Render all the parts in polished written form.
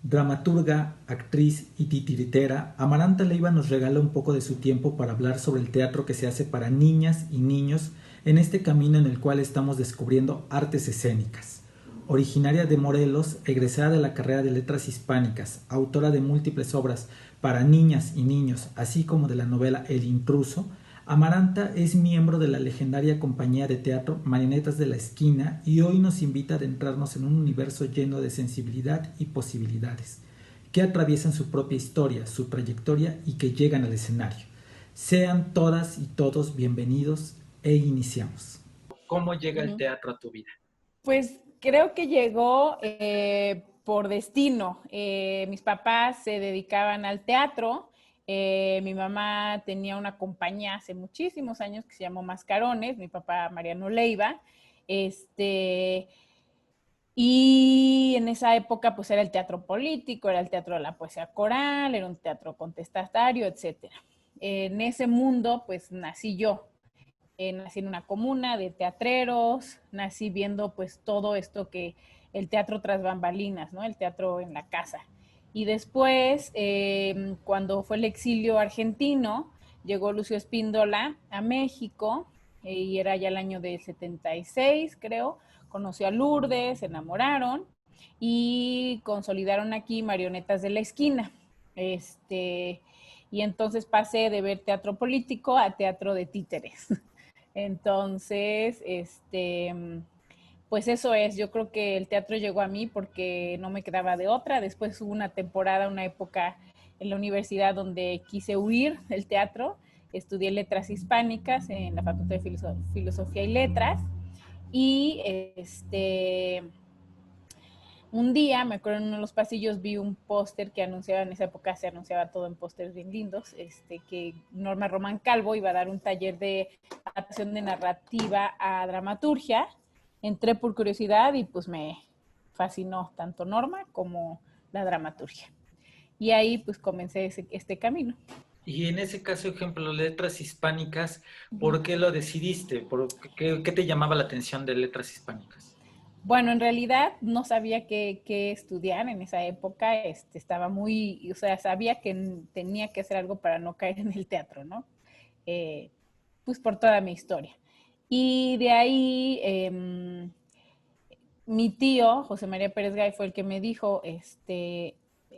Dramaturga, actriz y titiritera, Amaranta Leiva nos regala un poco de su tiempo para hablar sobre el teatro que se hace para niñas y niños en este camino en el cual estamos descubriendo artes escénicas. Originaria de Morelos, egresada de la carrera de Letras Hispánicas, autora de múltiples obras para niñas y niños, así como de la novela El Intruso, Amaranta es miembro de la legendaria compañía de teatro Marionetas de la Esquina y hoy nos invita a adentrarnos en un universo lleno de sensibilidad y posibilidades, que atraviesan su propia historia, su trayectoria y que llegan al escenario. Sean todas y todos bienvenidos e iniciamos. ¿Cómo llega el Ujú. teatro a tu vida? Pues creo que llegó por destino. Mis papás se dedicaban al teatro. Mi mamá tenía una compañía hace muchísimos años que se llamó Mascarones, mi papá Mariano Leiva. Este, y en esa época pues era el teatro político, era el teatro de la poesía coral, era un teatro contestatario, etcétera. En ese mundo pues nací yo. Nací en una comuna de teatreros, nací viendo pues todo esto que el teatro tras bambalinas, ¿no? El teatro en la casa. Y después, cuando fue el exilio argentino, llegó Lucio Espíndola a México y era ya el año de 76, creo. Conoció a Lourdes, se enamoraron y consolidaron aquí Marionetas de la Esquina. Este, y entonces pasé de ver teatro político a teatro de títeres. Entonces, pues eso es, yo creo que el teatro llegó a mí porque no me quedaba de otra. Después hubo una temporada, una época en la universidad donde quise huir del teatro. Estudié letras hispánicas en la Facultad de Filosofía y Letras. Y un día, me acuerdo en uno de los pasillos, vi un póster que anunciaba, en esa época se anunciaba todo en pósters bien lindos, que Norma Román Calvo iba a dar un taller de adaptación de narrativa a dramaturgia. Entré por curiosidad y pues me fascinó tanto Norma como la dramaturgia. Y ahí pues comencé este camino. Y en ese caso, ejemplo, letras hispánicas, Uh -huh. ¿por qué lo decidiste? ¿Qué te llamaba la atención de letras hispánicas? Bueno, en realidad no sabía qué estudiar en esa época. Estaba muy, o sea, sabía que tenía que hacer algo para no caer en el teatro, ¿no? Eh, pues por toda mi historia. Y de ahí, mi tío, José María Pérez Gay, fue el que me dijo,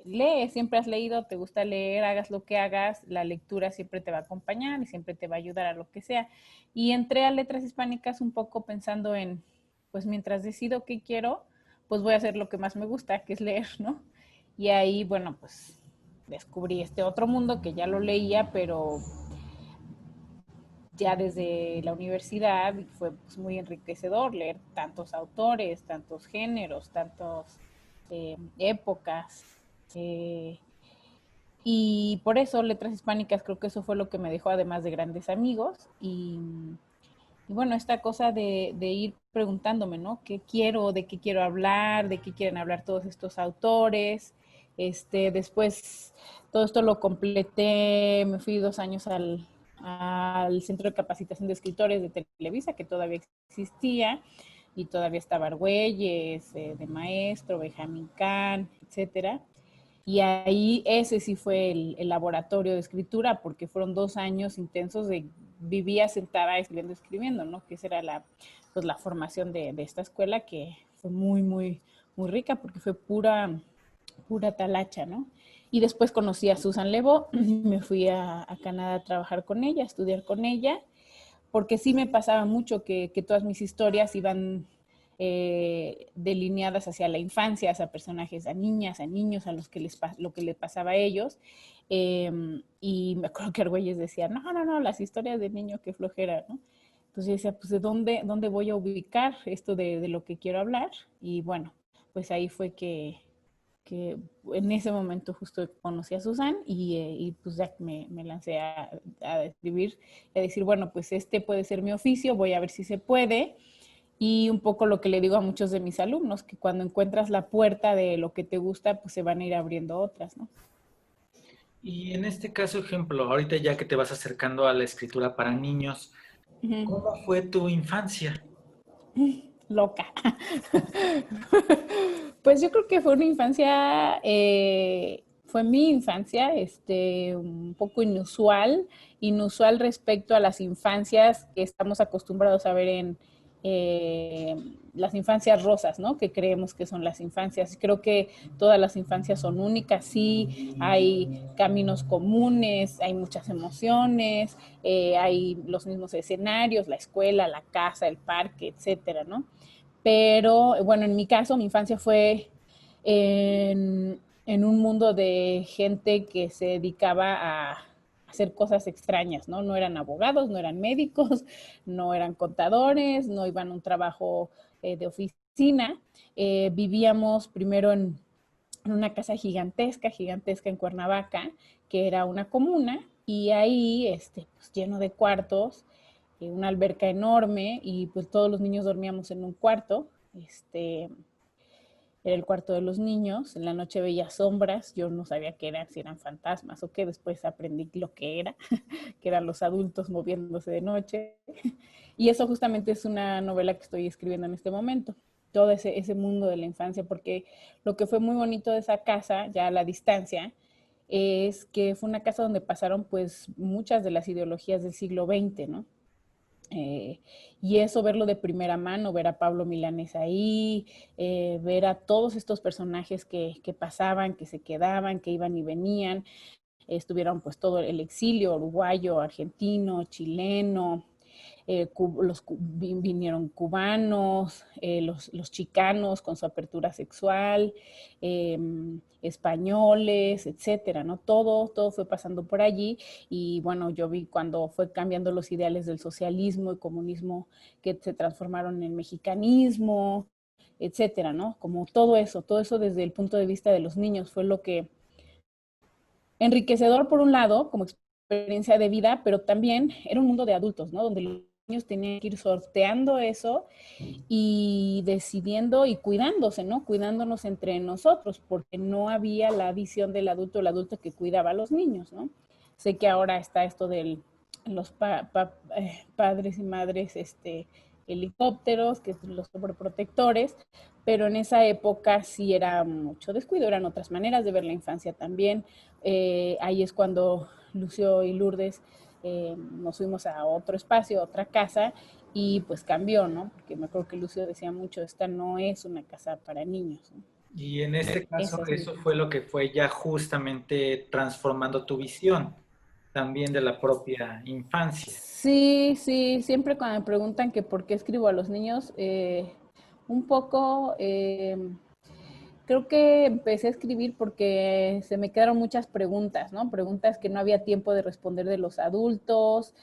lee, siempre has leído, te gusta leer, hagas lo que hagas, la lectura siempre te va a acompañar y siempre te va a ayudar a lo que sea. Y entré a letras hispánicas un poco pensando en, pues mientras decido qué quiero, pues voy a hacer lo que más me gusta, que es leer, ¿no? Y ahí, bueno, pues descubrí este otro mundo que ya lo leía, pero ya desde la universidad fue pues, muy enriquecedor leer tantos autores, tantos géneros, tantas épocas. Eh, y por eso Letras Hispánicas creo que eso fue lo que me dejó, además de grandes amigos. Y bueno, esta cosa de ir preguntándome, ¿no? ¿Qué quiero? ¿De qué quiero hablar? ¿De qué quieren hablar todos estos autores? Después todo esto lo completé, me fui 2 años al Centro de Capacitación de Escritores de Televisa, que todavía existía, y todavía estaba Argüelles, de maestro, Benjamín Can, etcétera. Y ahí ese sí fue el laboratorio de escritura, porque fueron 2 años intensos de vivía sentada escribiendo, escribiendo, ¿no? Que esa era pues, la formación de esta escuela, que fue muy, muy, muy rica, porque fue pura talacha, ¿no? Y después conocí a Susan Levo, me fui a Canadá a trabajar con ella, a estudiar con ella, porque sí me pasaba mucho que todas mis historias iban delineadas hacia la infancia, hacia personajes, a niñas, a niños, a los que lo que les pasaba a ellos. Y me acuerdo que Argüelles decía, no, no, no, las historias de niño, qué flojera, ¿no? Entonces yo decía, pues, ¿de dónde voy a ubicar esto de lo que quiero hablar? Y bueno, pues ahí fue que en ese momento justo conocí a Susan y pues ya me lancé a escribir y a decir, bueno, pues este puede ser mi oficio, voy a ver si se puede. Y un poco lo que le digo a muchos de mis alumnos, que cuando encuentras la puerta de lo que te gusta, pues se van a ir abriendo otras, ¿no? Y en este caso, ejemplo, ahorita ya que te vas acercando a la escritura para niños, Uh -huh. ¿cómo fue tu infancia? loca. Pues yo creo que fue una infancia, fue mi infancia, un poco inusual respecto a las infancias que estamos acostumbrados a ver en eh, las infancias rosas, ¿no? Que creemos que son las infancias. Creo que todas las infancias son únicas, sí, hay caminos comunes, hay muchas emociones, hay los mismos escenarios, la escuela, la casa, el parque, etcétera, ¿no? Pero bueno, en mi caso, mi infancia fue en un mundo de gente que se dedicaba a hacer cosas extrañas, ¿no? No eran abogados, no eran médicos, no eran contadores, no iban a un trabajo de oficina. Vivíamos primero en una casa gigantesca, gigantesca en Cuernavaca, que era una comuna, y ahí, pues, lleno de cuartos, una alberca enorme, y pues todos los niños dormíamos en un cuarto. Era el cuarto de los niños. En la noche veía sombras, yo no sabía qué eran, si eran fantasmas o qué. Después aprendí lo que era, que eran los adultos moviéndose de noche. Y eso justamente es una novela que estoy escribiendo en este momento, todo ese mundo de la infancia, porque lo que fue muy bonito de esa casa, ya a la distancia, es que fue una casa donde pasaron pues muchas de las ideologías del siglo XX, ¿no? Eh, y eso, verlo de primera mano, ver a Pablo Milanés ahí, ver a todos estos personajes que pasaban, que se quedaban, que iban y venían, estuvieron pues todo el exilio uruguayo, argentino, chileno, vinieron cubanos, los chicanos con su apertura sexual, eh, españoles, etcétera, ¿no? Todo fue pasando por allí y bueno, yo vi cuando fue cambiando los ideales del socialismo y comunismo que se transformaron en mexicanismo, etcétera, ¿no? Como todo eso desde el punto de vista de los niños fue lo que enriquecedor por un lado, como experiencia de vida, pero también era un mundo de adultos, ¿no? Donde los niños tenían que ir sorteando eso y decidiendo y cuidándose, ¿no? Cuidándonos entre nosotros, porque no había la visión del adulto, el adulto que cuidaba a los niños, ¿no? Sé que ahora está esto de los padres y madres, helicópteros, que son los sobreprotectores, pero en esa época sí era mucho descuido, eran otras maneras de ver la infancia también. Ahí es cuando Lucio y Lourdes nos fuimos a otro espacio, a otra casa, y pues cambió, ¿no? Porque me acuerdo que Lucio decía mucho, esta no es una casa para niños, ¿no? Y en este Esa caso, es mi eso casa. fue lo que fue ya justamente transformando tu visión también de la propia infancia. Sí, sí, siempre cuando me preguntan que por qué escribo a los niños, un poco creo que empecé a escribir porque se me quedaron muchas preguntas, ¿no? Preguntas que no había tiempo de responder de los adultos,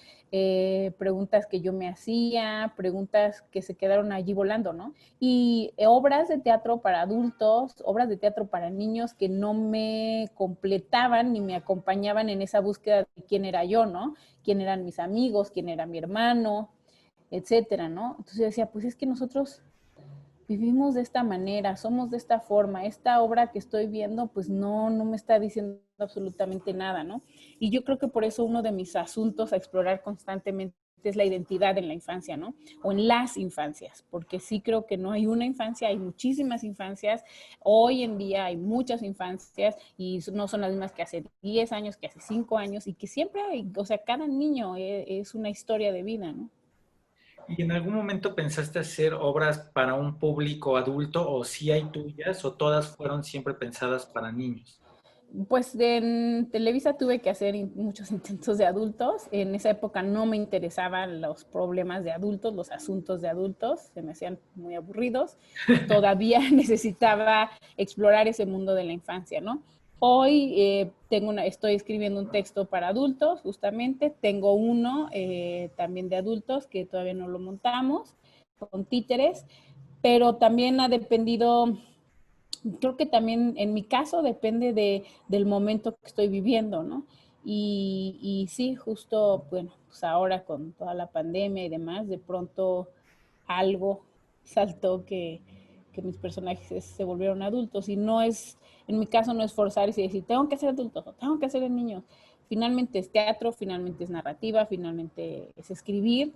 preguntas que yo me hacía, preguntas que se quedaron allí volando, ¿no? Y obras de teatro para adultos, obras de teatro para niños que no me completaban ni me acompañaban en esa búsqueda de quién era yo, ¿no? Quién eran mis amigos, quién era mi hermano, etcétera, ¿no? Entonces yo decía, pues es que nosotros vivimos de esta manera, somos de esta forma, esta obra que estoy viendo pues no me está diciendo absolutamente nada, ¿no? Y yo creo que por eso uno de mis asuntos a explorar constantemente es la identidad en la infancia, ¿no? O en las infancias, porque sí creo que no hay una infancia, hay muchísimas infancias, hoy en día hay muchas infancias y no son las mismas que hace 10 años, que hace 5 años y que siempre hay, o sea, cada niño es una historia de vida, ¿no? ¿Y en algún momento pensaste hacer obras para un público adulto o si hay tuyas o todas fueron siempre pensadas para niños? Pues en Televisa tuve que hacer muchos intentos de adultos. En esa época no me interesaban los problemas de adultos, los asuntos de adultos, se me hacían muy aburridos. Todavía necesitaba explorar ese mundo de la infancia, ¿no? Hoy estoy escribiendo un texto para adultos, justamente. Tengo uno también de adultos que todavía no lo montamos, con títeres, pero también ha dependido, creo que también en mi caso depende del momento que estoy viviendo, ¿no? Y sí, justo, bueno, pues ahora con toda la pandemia y demás, de pronto algo saltó que mis personajes se volvieron adultos y no es, en mi caso no es forzar y decir, tengo que ser adultos o tengo que ser niños. Finalmente es teatro, finalmente es narrativa, finalmente es escribir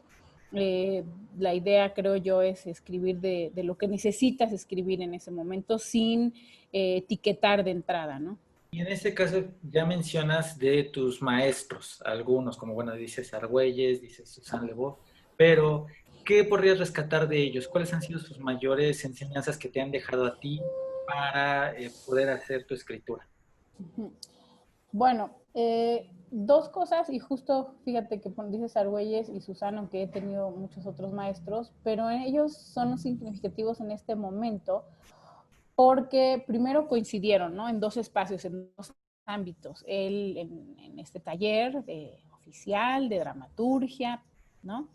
Eh, la idea, creo yo, es escribir de lo que necesitas escribir en ese momento sin etiquetar de entrada, ¿no? Y en este caso ya mencionas de tus maestros, algunos, como bueno, dices Argüelles, dices Susan Lebow, pero ¿qué podrías rescatar de ellos? ¿Cuáles han sido sus mayores enseñanzas que te han dejado a ti para poder hacer tu escritura? Bueno, dos cosas, y justo fíjate que dices Argüelles y Susana, aunque he tenido muchos otros maestros, pero ellos son significativos en este momento porque primero coincidieron, ¿no? En dos espacios, en dos ámbitos. Él en este taller de oficial, de dramaturgia, ¿no?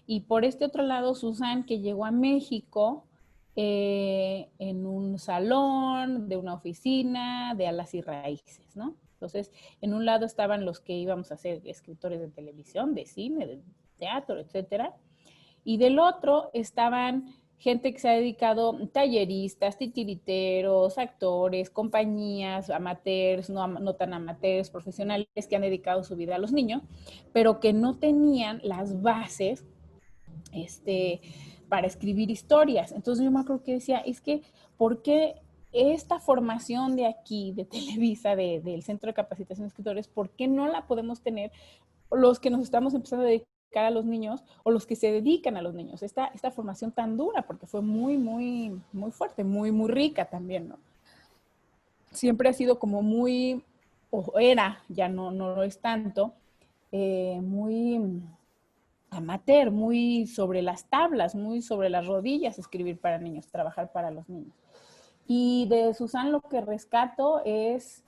Y por este otro lado, Susan, que llegó a México en un salón de una oficina de alas y raíces, ¿no? Entonces, en un lado estaban los que íbamos a ser escritores de televisión, de cine, de teatro, etcétera. Y del otro estaban gente que se ha dedicado, talleristas, titiriteros, actores, compañías, amateurs, no tan amateurs, profesionales que han dedicado su vida a los niños, pero que no tenían las bases este, para escribir historias. Entonces yo me acuerdo que decía, es que, ¿por qué esta formación de aquí, de Televisa, del Centro de Capacitación de Escritores, por qué no la podemos tener los que nos estamos empezando a dedicar a los niños o los que se dedican a los niños? Esta formación tan dura, porque fue muy fuerte, muy rica también, ¿no? Siempre ha sido como muy, o era, ya no lo es tanto, muy amateur, muy sobre las tablas, muy sobre las rodillas, escribir para niños, trabajar para los niños. Y de Susan lo que rescato es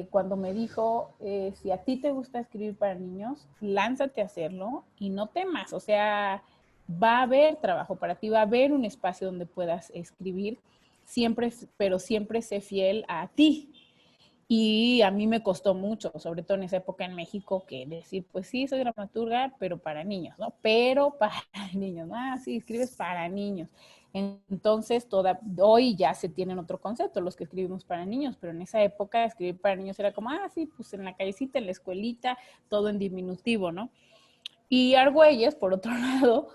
cuando me dijo, si a ti te gusta escribir para niños, lánzate a hacerlo y no temas, o sea, va a haber trabajo para ti, va a haber un espacio donde puedas escribir, siempre, pero siempre sé fiel a ti, y a mí me costó mucho, sobre todo en esa época en México, que decir, pues sí, soy dramaturga, pero para niños, ¿no? Pero para niños, ¿no? Ah, sí, escribes para niños. Entonces, hoy ya se tienen otro concepto, los que escribimos para niños, pero en esa época escribir para niños era como, ah, sí, pues en la callecita, en la escuelita, todo en diminutivo, ¿no? Y Argüelles, por otro lado,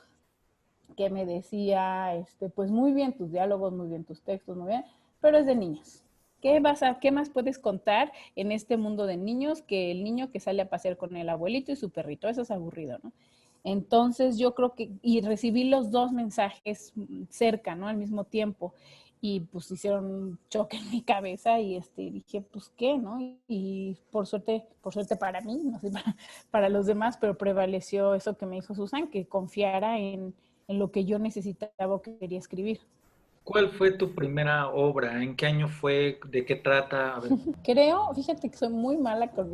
que me decía, pues muy bien tus diálogos, muy bien tus textos, muy bien, pero es de niños. ¿Qué más puedes contar en este mundo de niños que el niño que sale a pasear con el abuelito y su perrito? Eso es aburrido, ¿no? Entonces yo creo que, y recibí los dos mensajes cerca, ¿no? Al mismo tiempo. Y pues hicieron un choque en mi cabeza y dije, pues qué, ¿no? Y por suerte para mí, no sé, para los demás, pero prevaleció eso que me dijo Susan, que confiara en lo que yo necesitaba o que quería escribir. ¿Cuál fue tu primera obra? ¿En qué año fue? ¿De qué trata? A ver. Creo, fíjate que soy muy mala con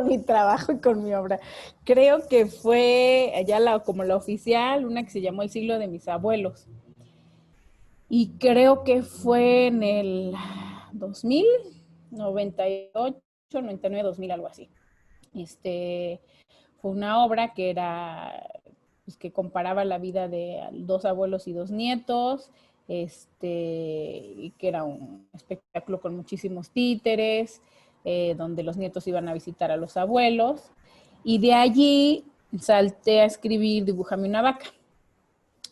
mi trabajo y con mi obra. Creo que fue allá como la oficial, una que se llamó El siglo de mis abuelos. Y creo que fue en el 2000, 98, 99, 2000, algo así. Este, Fue una obra que era, pues, que comparaba la vida de dos abuelos y dos nietos, y que era un espectáculo con muchísimos títeres, donde los nietos iban a visitar a los abuelos, y de allí salté a escribir Dibújame una vaca,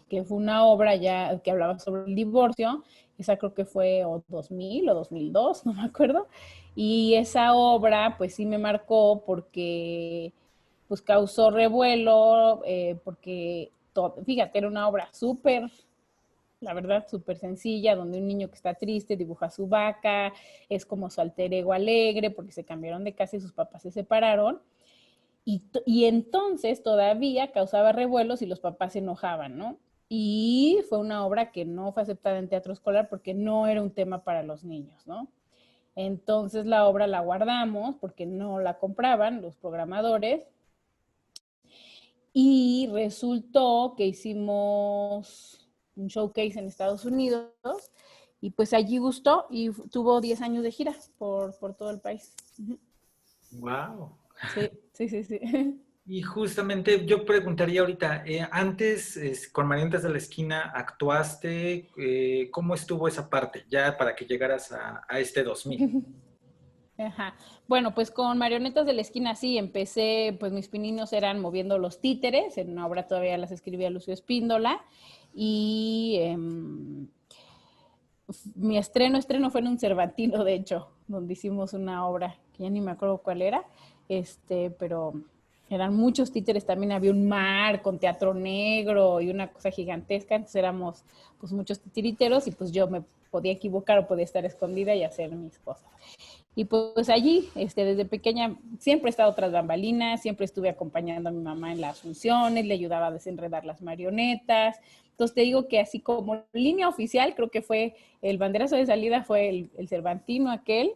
que fue una obra ya que hablaba sobre el divorcio. Esa creo que fue o 2000 o 2002, no me acuerdo, y esa obra pues sí me marcó porque pues causó revuelo, porque fíjate, era una obra súper, la verdad, súper sencilla, donde un niño que está triste dibuja a su vaca, es como su alter ego alegre, porque se cambiaron de casa y sus papás se separaron, y entonces todavía causaba revuelos y los papás se enojaban, ¿no? Y fue una obra que no fue aceptada en teatro escolar porque no era un tema para los niños, ¿no? Entonces la obra la guardamos porque no la compraban los programadores, y resultó que hicimos un showcase en Estados Unidos y pues allí gustó y tuvo 10 años de gira por todo el país. Wow. Sí, sí, sí, sí. Y justamente yo preguntaría ahorita, antes con Mariantas de la Esquina actuaste, ¿cómo estuvo esa parte ya para que llegaras a este 2000? Ajá. Bueno, pues con Marionetas de la Esquina sí, empecé, pues mis pininos eran moviendo los títeres, en una obra todavía las escribía Lucio Espíndola, y mi estreno fue en un Cervantino, de hecho, donde hicimos una obra, que ya ni me acuerdo cuál era, pero eran muchos títeres, también había un mar con teatro negro y una cosa gigantesca, entonces éramos pues muchos titiriteros y pues yo me podía equivocar o podía estar escondida y hacer mis cosas. Y pues allí, desde pequeña, siempre he estado tras bambalinas, siempre estuve acompañando a mi mamá en las funciones, le ayudaba a desenredar las marionetas. Entonces te digo que así como línea oficial, creo que fue el banderazo de salida, fue el Cervantino aquel,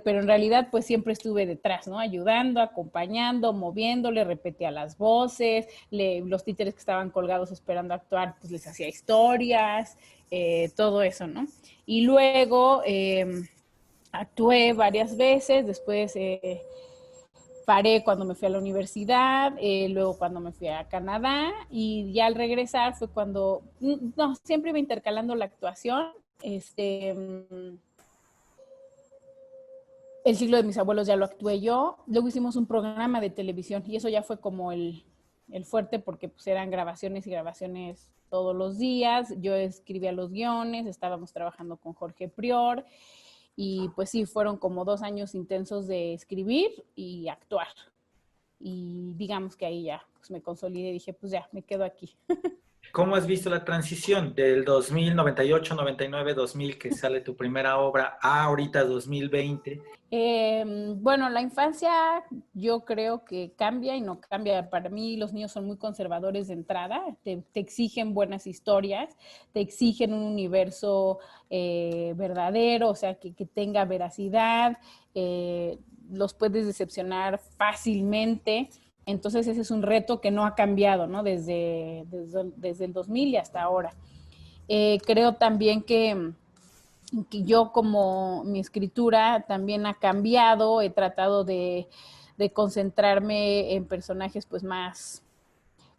pero en realidad pues siempre estuve detrás, ¿no? Ayudando, acompañando, moviéndole, repetía las voces, los títeres que estaban colgados esperando actuar, pues les hacía historias, todo eso, ¿no? Y luego actué varias veces, después paré cuando me fui a la universidad, luego cuando me fui a Canadá y ya al regresar fue cuando, no, siempre iba intercalando la actuación. El siglo de mis abuelos ya lo actué yo, luego hicimos un programa de televisión y eso ya fue como el fuerte porque pues eran grabaciones y grabaciones todos los días, yo escribía los guiones, estábamos trabajando con Jorge Prior y pues sí, fueron como 2 años intensos de escribir y actuar. Y digamos que ahí ya pues me consolidé y dije, pues ya, me quedo aquí. ¿Cómo has visto la transición del 2000, 98, 99, 2000, que sale tu primera obra, a ahorita 2020? Bueno, la infancia yo creo que cambia y no cambia. Para mí los niños son muy conservadores de entrada, te exigen buenas historias, te exigen un universo verdadero, o sea, que tenga veracidad, los puedes decepcionar fácilmente. Entonces ese es un reto que no ha cambiado, ¿no? Desde el 2000 y hasta ahora. Creo también que yo como mi escritura también ha cambiado, he tratado de concentrarme en personajes pues más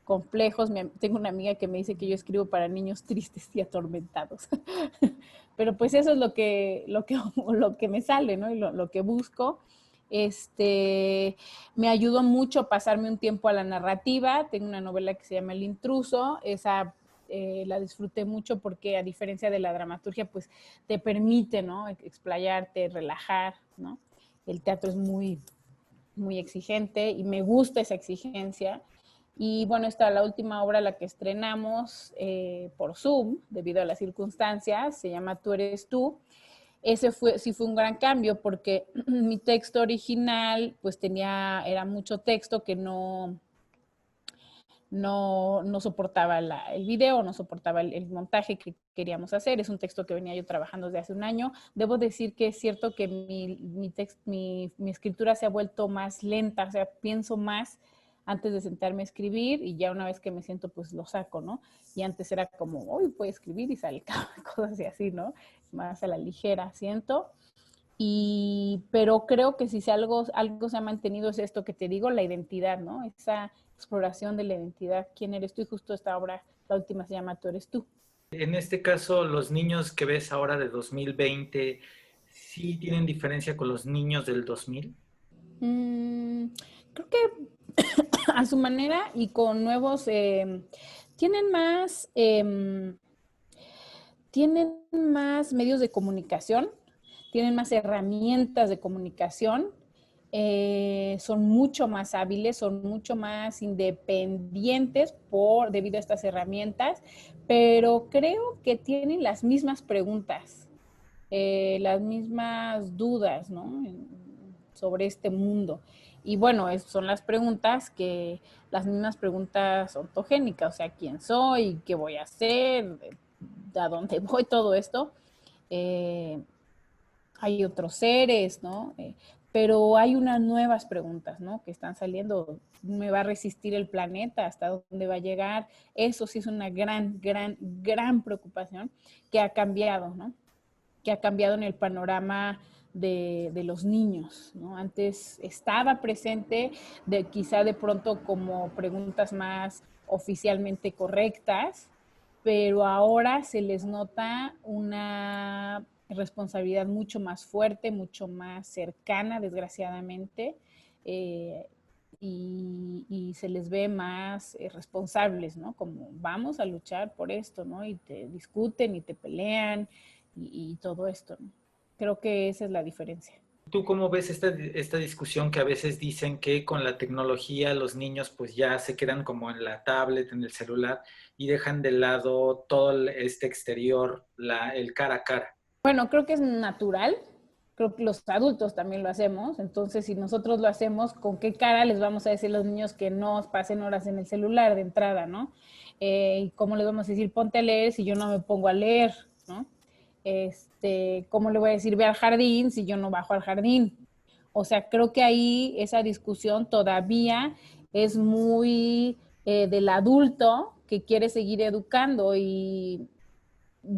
complejos. Tengo una amiga que me dice que yo escribo para niños tristes y atormentados. Pero pues eso es lo que me sale, ¿no? Y lo que busco. Me ayudó mucho pasarme un tiempo a la narrativa. Tengo una novela que se llama El Intruso. Esa la disfruté mucho porque a diferencia de la dramaturgia, pues te permite, ¿no? Explayarte, relajar, ¿no? El teatro es muy, muy exigente y me gusta esa exigencia. Y bueno, esta la última obra, la que estrenamos por Zoom, debido a las circunstancias, se llama Tú eres tú. Sí fue un gran cambio porque mi texto original pues era mucho texto que no soportaba el video, no soportaba el montaje que queríamos hacer. Es un texto que venía yo trabajando desde hace un año. Debo decir que es cierto que mi escritura se ha vuelto más lenta, o sea, pienso más antes de sentarme a escribir y ya una vez que me siento, pues lo saco, ¿no? Y antes era como, uy, puedo escribir y sale cosas así, ¿no? Más a la ligera, siento. Pero creo que si algo se ha mantenido es esto que te digo, la identidad, ¿no? Esa exploración de la identidad, quién eres tú, y justo esta obra, la última se llama Tú eres tú. En este caso, los niños que ves ahora de 2020, ¿sí tienen diferencia con los niños del 2000? Mm, Creo que a su manera y con nuevos, tienen más, tienen más medios de comunicación, tienen más herramientas de comunicación, son mucho más hábiles, son mucho más independientes debido a estas herramientas, pero creo que tienen las mismas preguntas, las mismas dudas, ¿no? Sobre este mundo. Y bueno, son las mismas preguntas ontogénicas, o sea, quién soy, qué voy a hacer, a dónde voy, todo esto. Eh, Hay otros seres, ¿no? Pero hay unas nuevas preguntas, ¿no? Que están saliendo. ¿Me va a resistir el planeta? ¿Hasta dónde va a llegar? Eso sí es una gran, gran, gran preocupación que ha cambiado, ¿no? Que ha cambiado en el panorama de los niños, ¿no? Antes estaba presente, quizá de pronto como preguntas más oficialmente correctas, pero ahora se les nota una responsabilidad mucho más fuerte, mucho más cercana, desgraciadamente, y se les ve más responsables, ¿no? Como vamos a luchar por esto, ¿no? Y te discuten y te pelean y todo esto, ¿no? Creo que esa es la diferencia. ¿Tú cómo ves esta discusión que a veces dicen que con la tecnología los niños pues ya se quedan como en la tablet, en el celular y dejan de lado todo este exterior, el cara a cara? Bueno, creo que es natural, creo que los adultos también lo hacemos, entonces si nosotros lo hacemos, ¿con qué cara les vamos a decir a los niños que no pasen horas en el celular de entrada, ¿no? ¿Y cómo les vamos a decir ponte a leer si yo no me pongo a leer, ¿no? ¿Cómo le voy a decir ve al jardín si yo no bajo al jardín? O sea, creo que ahí esa discusión todavía es muy del adulto que quiere seguir educando y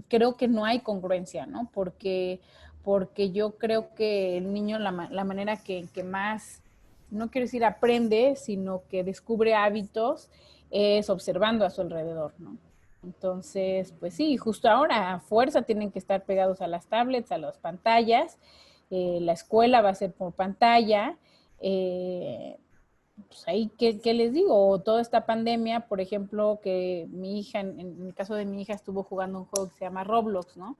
creo que no hay congruencia, ¿no? Porque yo creo que el niño, la manera que más, no quiero decir aprende, sino que descubre hábitos, es observando a su alrededor, ¿no? Entonces, pues sí, justo ahora a fuerza tienen que estar pegados a las tablets, a las pantallas, la escuela va a ser por pantalla, pues ahí, ¿qué les digo? Toda esta pandemia, por ejemplo, que mi hija, en el caso de mi hija, estuvo jugando un juego que se llama Roblox, ¿no?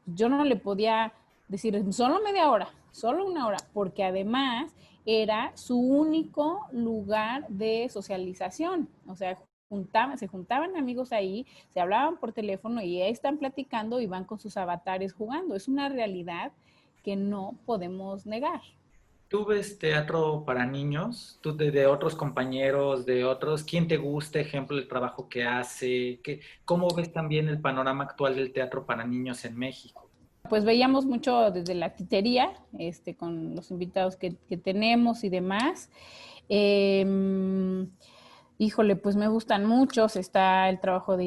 Yo no le podía decir solo media hora, solo una hora, porque además era su único lugar de socialización. O sea, se juntaban amigos ahí, se hablaban por teléfono y ahí están platicando y van con sus avatares jugando. Es una realidad que no podemos negar. ¿Tú ves teatro para niños? ¿Tú de otros compañeros, de otros? ¿Quién te gusta, ejemplo, el trabajo que hace? ¿Cómo ves también el panorama actual del teatro para niños en México? Pues veíamos mucho desde la titería, con los invitados que tenemos y demás. Eh, Híjole, pues me gustan muchos. Está el trabajo de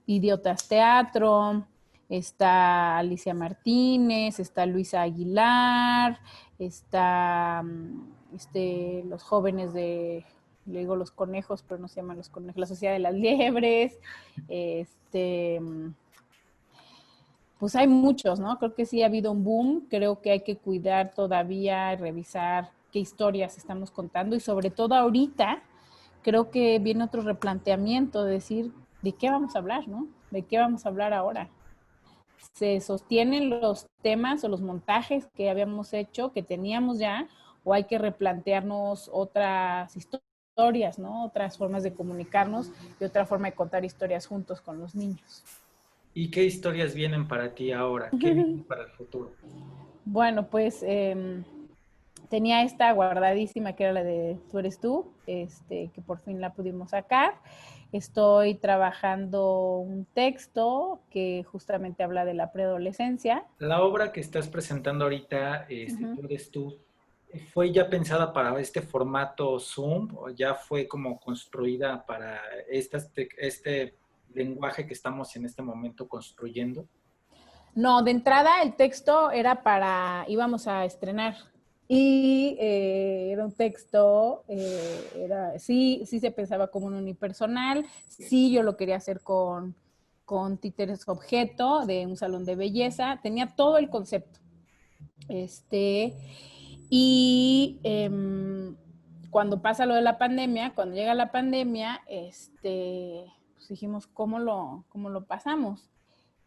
Idiotas Teatro, está Alicia Martínez, está Luisa Aguilar, está los jóvenes le digo los conejos, pero no se llaman los conejos, la Sociedad de las Liebres, este, pues hay muchos, ¿no? Creo que sí ha habido un boom, creo que hay que cuidar todavía, revisar qué historias estamos contando y sobre todo ahorita creo que viene otro replanteamiento de decir, ¿de qué vamos a hablar, no? ¿De qué vamos a hablar ahora? ¿Se sostienen los temas o los montajes que habíamos hecho, que teníamos ya, o hay que replantearnos otras historias, ¿no? Otras formas de comunicarnos y otra forma de contar historias juntos con los niños? ¿Y qué historias vienen para ti ahora? ¿Qué viene para el futuro? Bueno, pues tenía esta guardadísima que era la de Tú eres tú, que por fin la pudimos sacar. Estoy trabajando un texto que justamente habla de la preadolescencia. La obra que estás presentando ahorita, Uh -huh. Tú eres tú, ¿fue ya pensada para este formato Zoom o ya fue como construida para este lenguaje que estamos en este momento construyendo? No, de entrada el texto era íbamos a estrenar y era un texto, sí se pensaba como un unipersonal, sí yo lo quería hacer con títeres objeto de un salón de belleza, tenía todo el concepto. Y cuando pasa lo de la pandemia, cuando llega la pandemia, pues dijimos, cómo lo pasamos?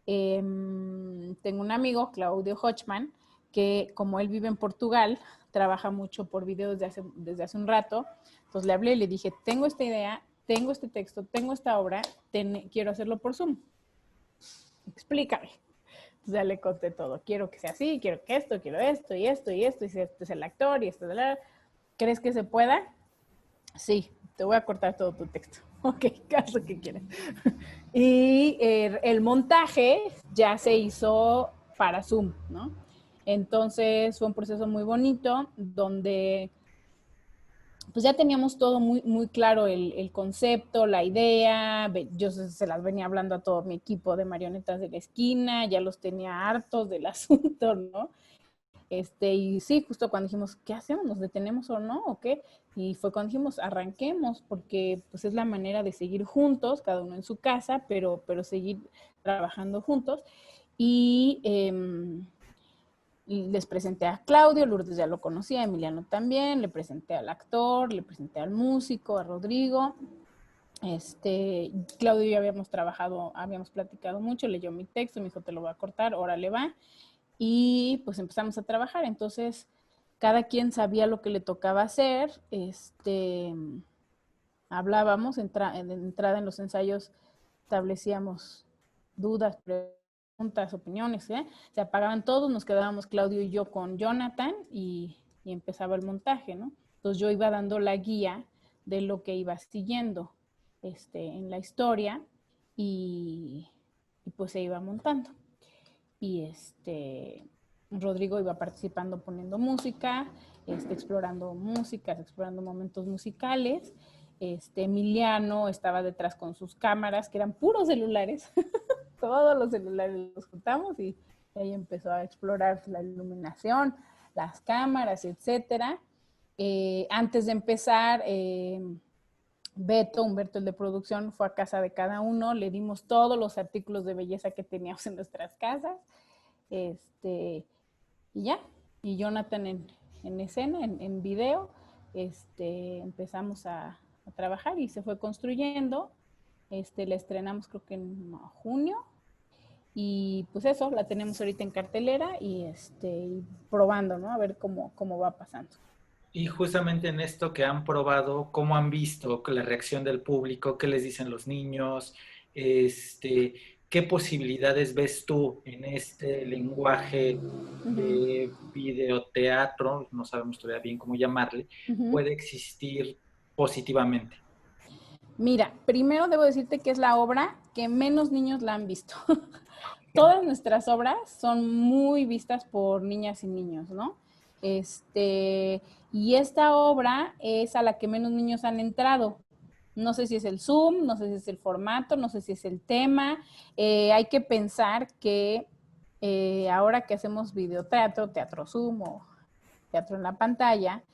Tengo un amigo, Claudio Hochman, que como él vive en Portugal, trabaja mucho por video desde hace un rato. Entonces le hablé y le dije, tengo esta idea, tengo este texto, tengo esta obra, quiero hacerlo por Zoom. Explícame. Entonces ya le conté todo. Quiero que sea así, quiero que esto, quiero esto y esto y esto. Y si este es el actor y esto. ¿Crees que se pueda? Sí, te voy a cortar todo tu texto. Ok, caso que quieres. Y el montaje ya se hizo para Zoom, ¿no? Entonces fue un proceso muy bonito donde pues ya teníamos todo muy claro el concepto, la idea, yo se las venía hablando a todo mi equipo de marionetas de la esquina, ya los tenía hartos del asunto, ¿no? Y sí, justo cuando dijimos, ¿qué hacemos? ¿Nos detenemos o no? ¿O qué? Y fue cuando dijimos, arranquemos, porque pues es la manera de seguir juntos, cada uno en su casa, pero seguir trabajando juntos. Y Y les presenté a Claudio, Lourdes ya lo conocía, Emiliano también, le presenté al actor, le presenté al músico, a Rodrigo. Claudio y yo habíamos trabajado, habíamos platicado mucho, leyó mi texto, me dijo, te lo voy a cortar, órale va. Y pues empezamos a trabajar. Entonces, cada quien sabía lo que le tocaba hacer. Hablábamos, en entrada en los ensayos establecíamos dudas, preguntas, opiniones, ¿eh? Se apagaban todos, nos quedábamos Claudio y yo con Jonathan y empezaba el montaje, ¿no? Entonces yo iba dando la guía de lo que iba siguiendo en la historia y pues se iba montando. Y Rodrigo iba participando poniendo música, explorando músicas, explorando momentos musicales. Emiliano estaba detrás con sus cámaras, que eran puros celulares. Todos los celulares los juntamos y ahí empezó a explorar la iluminación, las cámaras, etcétera. Antes de empezar, Humberto, el de producción, fue a casa de cada uno, le dimos todos los artículos de belleza que teníamos en nuestras casas, y ya, y Jonathan en escena, en video, empezamos a trabajar y se fue construyendo, la estrenamos creo que en junio, y pues eso, la tenemos ahorita en cartelera y probando, ¿no? A ver cómo va pasando. Y justamente en esto que han probado, ¿cómo han visto la reacción del público? ¿Qué les dicen los niños? Este, ¿Qué posibilidades ves tú en este lenguaje de videoteatro? No sabemos todavía bien cómo llamarle, puede existir positivamente. Mira, primero debo decirte que es la obra que menos niños la han visto. Todas nuestras obras son muy vistas por niñas y niños, ¿no? Y esta obra es a la que menos niños han entrado. No sé si es el Zoom, no sé si es el formato, no sé si es el tema. Hay que pensar que ahora que hacemos videoteatro, teatro Zoom o teatro en la pantalla,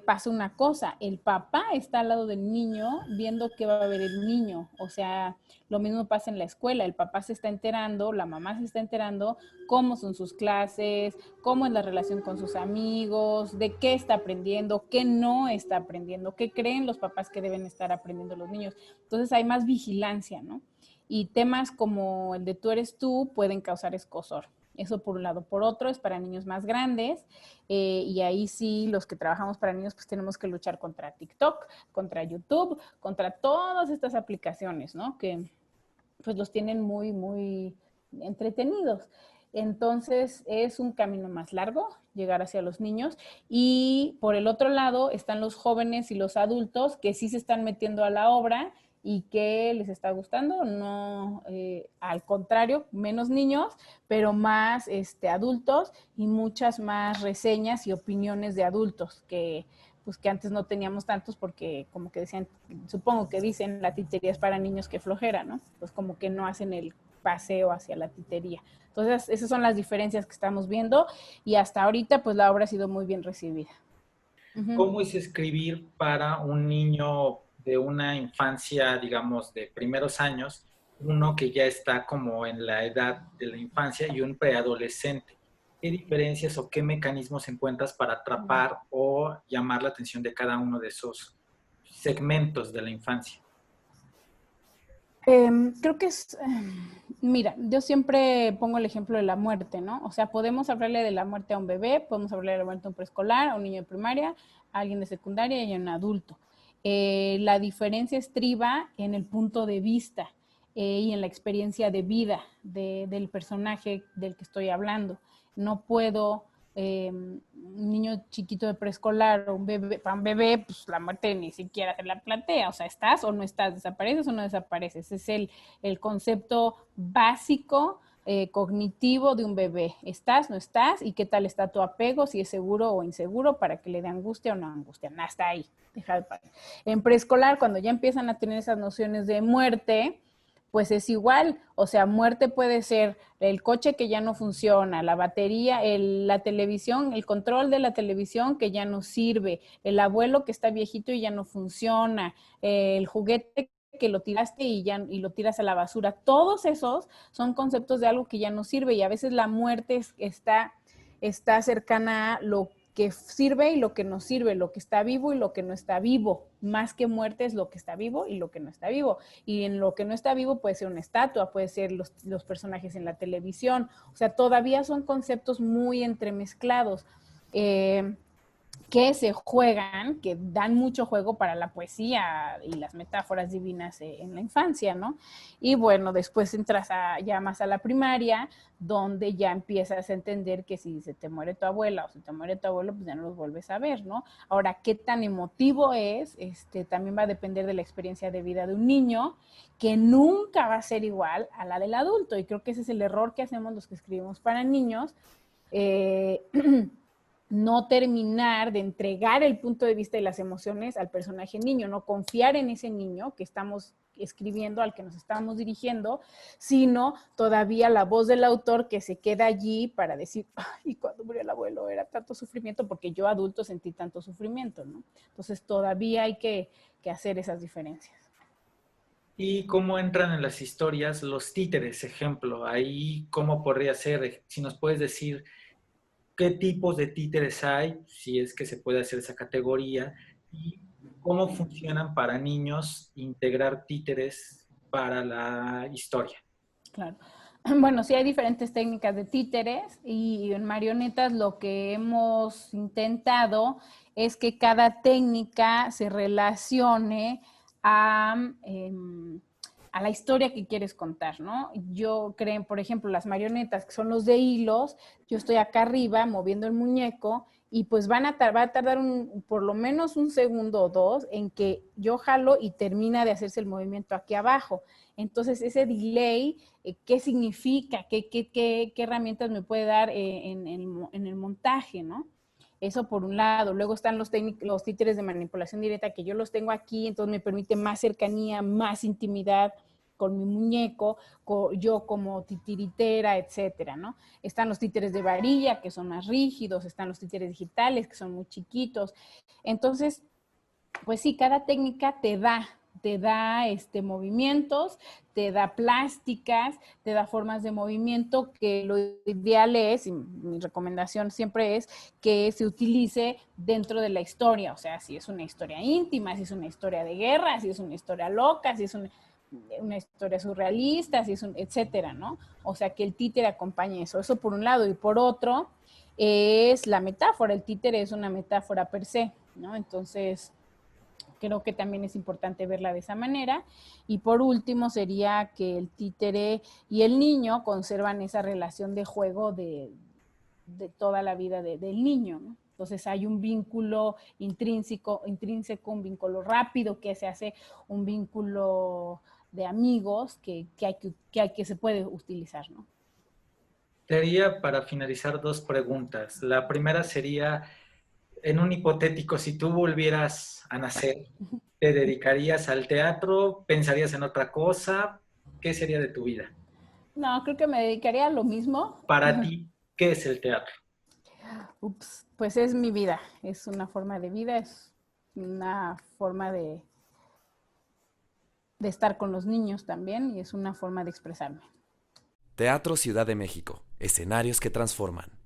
pasa una cosa, el papá está al lado del niño viendo qué va a ver el niño, o sea, lo mismo pasa en la escuela, el papá se está enterando, la mamá se está enterando cómo son sus clases, cómo es la relación con sus amigos, de qué está aprendiendo, qué no está aprendiendo, qué creen los papás que deben estar aprendiendo los niños. Entonces hay más vigilancia, ¿no? Y temas como el de tú eres tú pueden causar escozor. Eso por un lado. Por otro, es para niños más grandes, y ahí sí, los que trabajamos para niños, pues tenemos que luchar contra TikTok, contra YouTube, contra todas estas aplicaciones, ¿no? Que pues los tienen muy, muy entretenidos. Entonces es un camino más largo llegar hacia los niños, y por el otro lado están los jóvenes y los adultos que sí se están metiendo a la obra y que les está gustando, no, al contrario, menos niños, pero más adultos y muchas más reseñas y opiniones de adultos que pues que antes no teníamos tantos porque como que decían, supongo que dicen la titería es para niños, que flojera, ¿no? Pues como que no hacen el paseo hacia la titería. Entonces, esas son las diferencias que estamos viendo y hasta ahorita pues la obra ha sido muy bien recibida. ¿Cómo es escribir para un niño de una infancia, digamos, de primeros años, uno que ya está como en la edad de la infancia y un preadolescente? ¿Qué diferencias o qué mecanismos encuentras para atrapar o llamar la atención de cada uno de esos segmentos de la infancia? Creo que es, mira, yo siempre pongo el ejemplo de la muerte, ¿no? O sea, podemos hablarle de la muerte a un bebé, podemos hablarle de la muerte a un preescolar, a un niño de primaria, a alguien de secundaria y a un adulto. La diferencia estriba en el punto de vista y en la experiencia de vida del personaje del que estoy hablando. No puedo un niño chiquito de preescolar o un bebé, para un bebé, pues la muerte ni siquiera se la plantea, o sea, estás o no estás, desapareces o no desapareces, es el concepto básico cognitivo de un bebé, estás, no estás, y qué tal está tu apego, si es seguro o inseguro, para que le dé angustia o no angustia, hasta ahí, deja de pasar. En preescolar, cuando ya empiezan a tener esas nociones de muerte, pues es igual, o sea, muerte puede ser el coche que ya no funciona, la batería, la televisión, el control de la televisión que ya no sirve, el abuelo que está viejito y ya no funciona, el juguete que lo tiraste y lo tiras a la basura. Todos esos son conceptos de algo que ya no sirve, y a veces la muerte está está cercana a lo que sirve y lo que no sirve, lo que está vivo y lo que no está vivo. Más que muerte es lo que está vivo y lo que no está vivo. Y en lo que no está vivo puede ser una estatua, puede ser los personajes en la televisión. O sea, todavía son conceptos muy entremezclados. Que se juegan, que dan mucho juego para la poesía y las metáforas divinas en la infancia, ¿no? Y bueno, después entras ya más a la primaria, donde ya empiezas a entender que si se te muere tu abuela o se te muere tu abuelo, pues ya no los vuelves a ver, ¿no? Ahora, qué tan emotivo es, también va a depender de la experiencia de vida de un niño, que nunca va a ser igual a la del adulto, y creo que ese es el error que hacemos los que escribimos para niños, eh, no terminar de entregar el punto de vista y las emociones al personaje niño, no confiar en ese niño que estamos escribiendo, al que nos estamos dirigiendo, sino todavía la voz del autor que se queda allí para decir, y cuando murió el abuelo era tanto sufrimiento, porque yo adulto sentí tanto sufrimiento, ¿no? Entonces todavía hay que hacer esas diferencias. ¿Y cómo entran en las historias los títeres, ejemplo? Ahí, ¿cómo podría ser? Si nos puedes decir qué tipos de títeres hay, si es que se puede hacer esa categoría, y cómo funcionan para niños integrar títeres para la historia. Claro. Bueno, sí hay diferentes técnicas de títeres y en marionetas lo que hemos intentado es que cada técnica se relacione a, a la historia que quieres contar, ¿no? Yo creo, por ejemplo, las marionetas, que son los de hilos, yo estoy acá arriba moviendo el muñeco y pues va a tardar por lo menos un segundo o dos en que yo jalo y termina de hacerse el movimiento aquí abajo. Entonces, ese delay, ¿qué significa? ¿Qué herramientas me puede dar en el montaje, ¿no? Eso por un lado. Luego están los títeres de manipulación directa, que yo los tengo aquí, entonces me permite más cercanía, más intimidad con mi muñeco, yo como titiritera, etcétera, ¿no? Están los títeres de varilla, que son más rígidos, están los títeres digitales, que son muy chiquitos. Entonces, pues sí, cada técnica te da movimientos, te da plásticas, te da formas de movimiento, que lo ideal es, y mi recomendación siempre es, que se utilice dentro de la historia, o sea, si es una historia íntima, si es una historia de guerra, si es una historia loca, si es una historia surrealista, si es etcétera, ¿no? O sea, que el títere acompañe eso por un lado, y por otro es la metáfora, el títere es una metáfora per se, ¿no? Entonces, creo que también es importante verla de esa manera. Y por último sería que el títere y el niño conservan esa relación de juego de toda la vida del niño, ¿no? Entonces hay un vínculo intrínseco, un vínculo rápido que se hace un vínculo de amigos que se puede utilizar, ¿no? Te haría para finalizar dos preguntas. La primera sería, en un hipotético, si tú volvieras a nacer, ¿te dedicarías al teatro? ¿Pensarías en otra cosa? ¿Qué sería de tu vida? No, creo que me dedicaría a lo mismo. Para ti, ¿qué es el teatro? Ups, pues es mi vida, es una forma de vida, es una forma de estar con los niños también y es una forma de expresarme. Teatro Ciudad de México, escenarios que transforman.